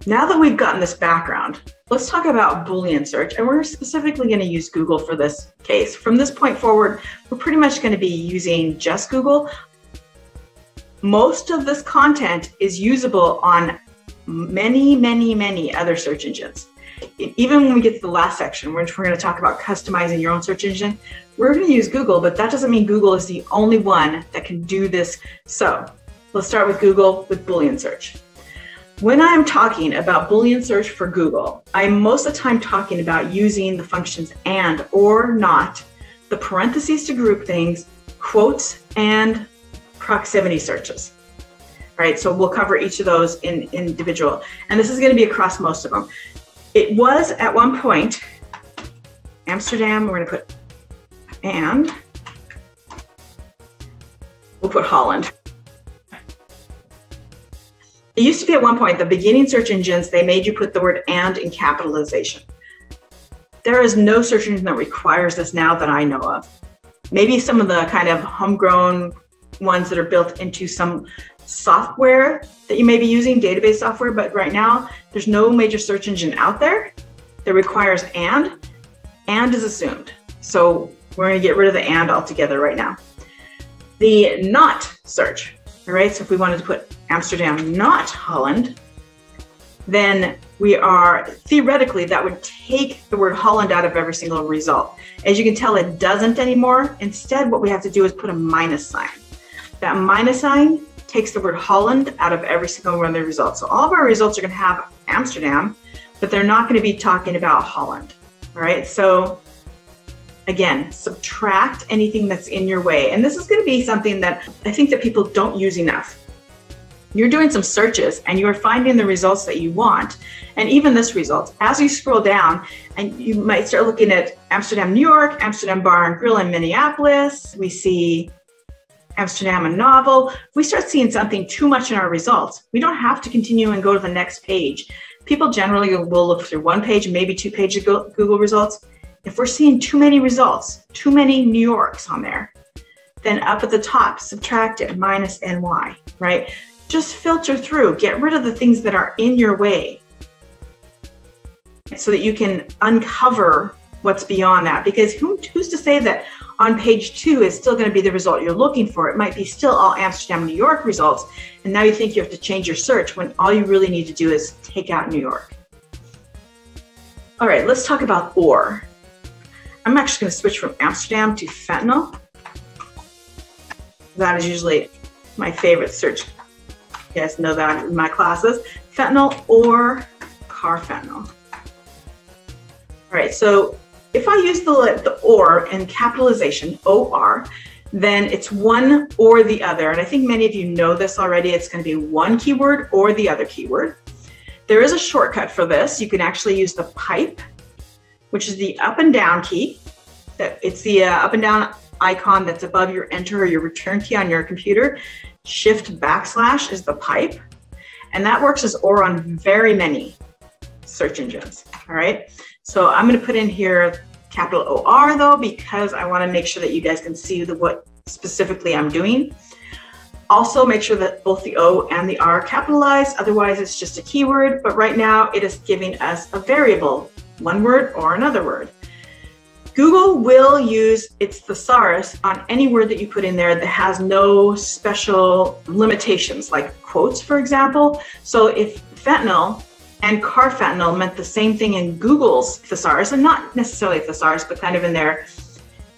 Now that we've gotten this background, let's talk about Boolean search, and we're specifically going to use Google for this case. From this point forward, we're pretty much going to be using just Google. Most of this content is usable on many other search engines. Even when we get to the last section, which we're going to talk about customizing your own search engine, we're going to use Google, but that doesn't mean Google is the only one that can do this. So let's start with Google with Boolean search. When I'm talking about Boolean search for Google, I'm most of the time talking about using the functions and, or, not, the parentheses to group things, quotes, and proximity searches. All right, so we'll cover each of those in individual. And this is going to be across most of them. It was at one point, Amsterdam, we're going to put and, we'll put Holland. It used to be at one point, the beginning search engines, they made you put the word and in capitalization. There is no search engine that requires this now that I know of. Maybe some of the kind of homegrown ones that are built into some software that you may be using, database software, but right now there's no major search engine out there that requires and is assumed. So we're going to get rid of the and altogether right now. The not search, all right, so if we wanted to put Amsterdam, not Holland, then we are, theoretically, that would take the word Holland out of every single result. As you can tell, it doesn't anymore. Instead, what we have to do is put a minus sign. That minus sign takes the word Holland out of every single one of the results. So all of our results are going to have Amsterdam, but they're not going to be talking about Holland. All right, so again, subtract anything that's in your way. And this is going to be something that I think that people don't use enough. You're doing some searches and you're finding the results that you want. And even this result, as you scroll down, and you might start looking at Amsterdam, New York, Amsterdam Bar and Grill in Minneapolis. We see Amsterdam, a novel. We start seeing something too much in our results. We don't have to continue and go to the next page. People generally will look through one page, maybe 2 pages of Google results. If we're seeing too many results, too many New Yorks on there, then up at the top, subtract it, minus NY, right? Just filter through, get rid of the things that are in your way so that you can uncover what's beyond that. Because who's to say that on page 2 is still going to be the result you're looking for? It might be still all Amsterdam, New York results, and now you think you have to change your search when all you really need to do is take out New York. All right, let's talk about or. I'm actually going to switch from Amsterdam to fentanyl. That is usually my favorite search. You guys know that in my classes. Fentanyl or carfentanil. All right, so if I use the or in capitalization, OR, then it's one or the other. And I think many of you know this already. It's going to be one keyword or the other keyword. There is a shortcut for this. You can actually use the pipe, which is the up and down key. It's the up and down icon that's above your enter or your return key on your computer. Shift / is the pipe. And that works as or on very many search engines. All right. So I'm going to put in here capital OR though, because I want to make sure that you guys can see what specifically I'm doing. Also make sure that both the O and the R are capitalized. Otherwise it's just a keyword. But right now it is giving us a variable, one word or another word. Google will use its thesaurus on any word that you put in there that has no special limitations, like quotes, for example. So if fentanyl and carfentanil meant the same thing in Google's thesaurus, and not necessarily thesaurus, but kind of in their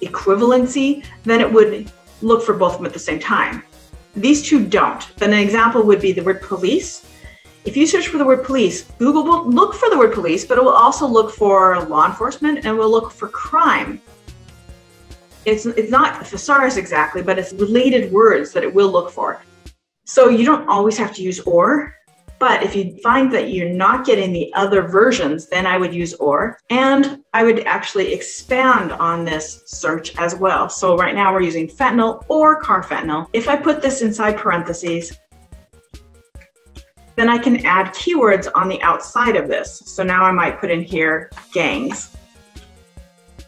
equivalency, then it would look for both of them at the same time. These two don't. Then an example would be the word police. If you search for the word police, Google will look for the word police, but it will also look for law enforcement and will look for crime. It's not a thesaurus exactly, but it's related words that it will look for. So you don't always have to use or, but if you find that you're not getting the other versions, then I would use or, and I would actually expand on this search as well. So right now we're using fentanyl or carfentanil. If I put this inside parentheses, then I can add keywords on the outside of this. So now I might put in here gangs.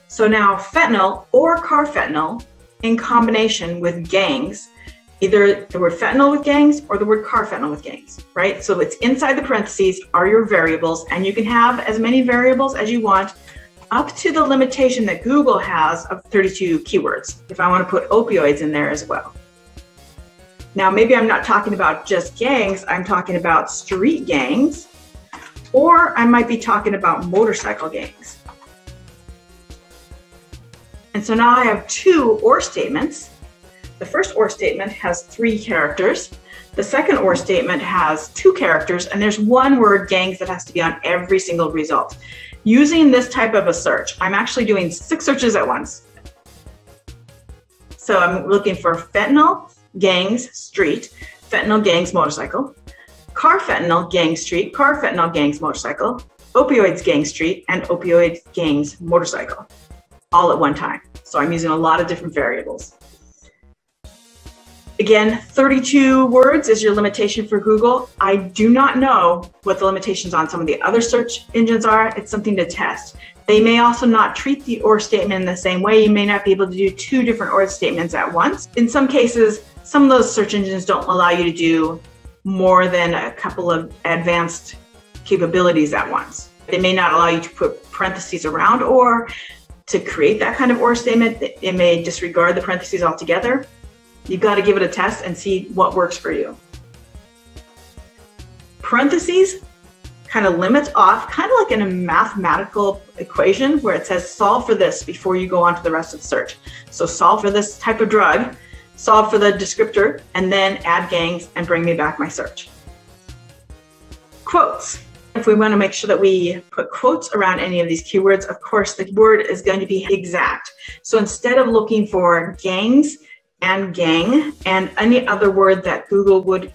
So now fentanyl or carfentanil in combination with gangs either the word fentanyl with gangs or the word carfentanil with gangs, right? So it's inside the parentheses are your variables, and you can have as many variables as you want up to the limitation that Google has of 32 keywords, if I want to put opioids in there as well. Now, maybe I'm not talking about just gangs, I'm talking about street gangs, or I might be talking about motorcycle gangs. And so now I have two or statements. The first or statement has 3 characters. The second or statement has 2 characters, and there's one word, gangs, that has to be on every single result. Using this type of a search, I'm actually doing 6 searches at once. So I'm looking for fentanyl, gangs, street, fentanyl, gangs, motorcycle, carfentanil, gang, street, carfentanil, gangs, motorcycle, opioids, gang, street, and opioid, gangs, motorcycle, all at one time. So I'm using a lot of different variables. Again, 32 words is your limitation for Google. I do not know what the limitations on some of the other search engines are. It's something to test. They may also not treat the or statement in the same way. You may not be able to do 2 different or statements at once. In some cases, some of those search engines don't allow you to do more than a couple of advanced capabilities at once. They may not allow you to put parentheses around or to create that kind of or statement. It may disregard the parentheses altogether. You've got to give it a test and see what works for you. Parentheses kind of limits off, kind of like in a mathematical equation where it says solve for this before you go on to the rest of the search. So solve for this type of drug, solve for the descriptor, and then add gangs and bring me back my search. Quotes. If we want to make sure that we put quotes around any of these keywords, of course, the word is going to be exact. So instead of looking for gangs and gang and any other word that Google would,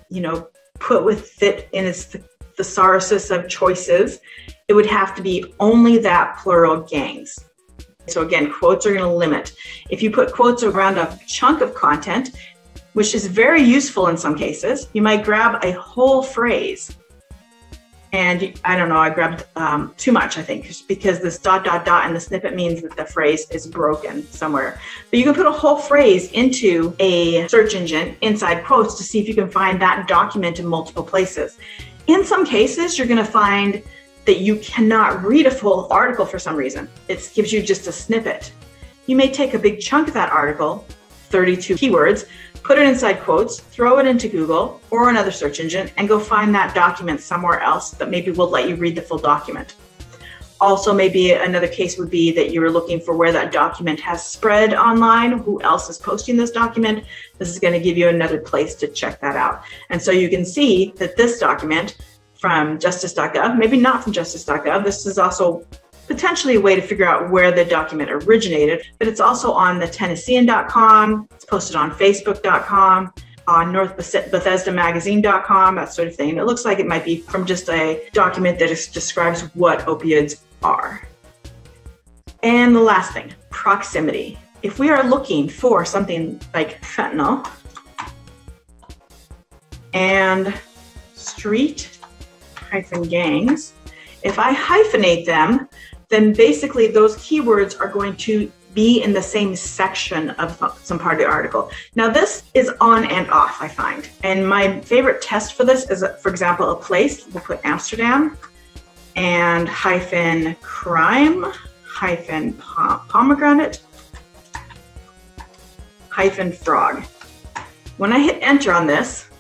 put with it in its thesaurus of choices, it would have to be only that plural, gangs. So again, quotes are going to limit. If you put quotes around a chunk of content, which is very useful in some cases, you might grab a whole phrase. And I don't know, I grabbed too much, I think, because this ... and the snippet means that the phrase is broken somewhere. But you can put a whole phrase into a search engine inside quotes to see if you can find that document in multiple places. In some cases, you're going to find that you cannot read a full article for some reason. It gives you just a snippet. You may take a big chunk of that article, 32 keywords, put it inside quotes, throw it into Google or another search engine, and go find that document somewhere else that maybe will let you read the full document. Also, maybe another case would be that you're looking for where that document has spread online, who else is posting this document. This is going to give you another place to check that out. And so you can see that this document from justice.gov, maybe not from justice.gov, this is also potentially a way to figure out where the document originated, but it's also on the Tennessean.com, it's posted on Facebook.com, on NorthBethesdaMagazine.com, that sort of thing. It looks like it might be from just a document that describes what opioids are. And the last thing, proximity. If we are looking for something like fentanyl and street-gangs, if I hyphenate them, then basically those keywords are going to be in the same section of some part of the article. Now this is on and off, I find. And my favorite test for this is, for example, a place. We'll put Amsterdam and hyphen crime, hyphen pomegranate, hyphen frog. When I hit enter on this,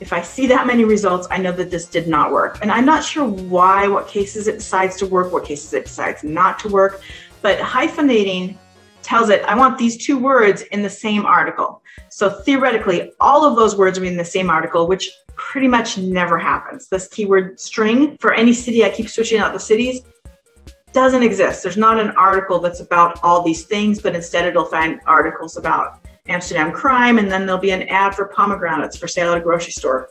if I see that many results, I know that this did not work. And I'm not sure why, what cases it decides to work, what cases it decides not to work, but hyphenating tells it, I want these 2 words in the same article. So theoretically, all of those words are in the same article, which pretty much never happens. This keyword string for any city, I keep switching out the cities, doesn't exist. There's not an article that's about all these things, but instead it'll find articles about Amsterdam crime, and then there'll be an ad for pomegranates for sale at a grocery store,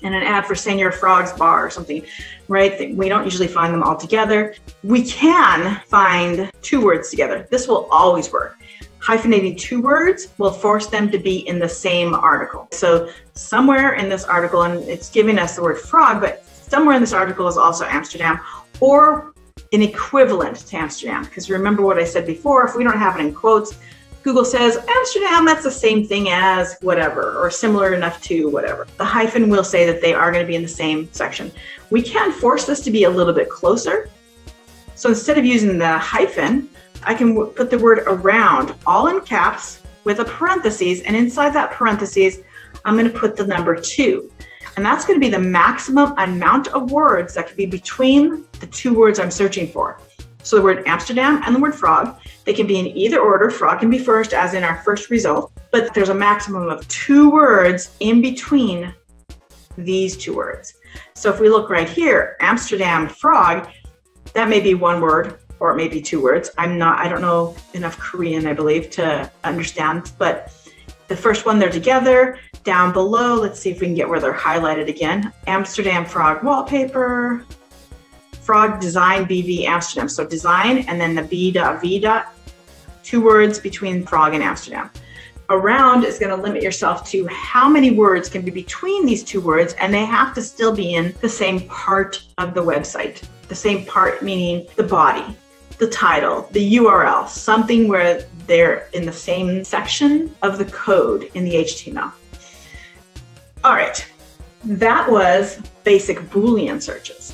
and an ad for Senor Frog's bar or something, right? We don't usually find them all together. We can find 2 words together. This will always work. Hyphenating 2 words will force them to be in the same article. So somewhere in this article, and it's giving us the word frog, but somewhere in this article is also Amsterdam or an equivalent to Amsterdam. Because remember what I said before, if we don't have it in quotes, Google says Amsterdam, that's the same thing as whatever, or similar enough to whatever. The hyphen will say that they are going to be in the same section. We can force this to be a little bit closer. So instead of using the hyphen, I can put the word around, all in caps with a parentheses, and inside that parentheses, I'm going to put the number 2. And that's going to be the maximum amount of words that could be between the 2 words I'm searching for. So the word Amsterdam and the word frog, they can be in either order. Frog can be first, as in our first result, but there's a maximum of 2 words in between these 2 words. So if we look right here, Amsterdam frog, that may be 1 word, or it may be 2 words. I don't know enough Korean, I believe, to understand, but the first one, they're together. Down below, let's see if we can get where they're highlighted again. Amsterdam frog wallpaper, frog design BV Amsterdam. So design and then the B.V. 2 words between frog and Amsterdam. Around is going to limit yourself to how many words can be between these 2 words, and they have to still be in the same part of the website. The same part meaning the body, the title, the URL, something where they're in the same section of the code in the HTML. All right, that was basic Boolean searches.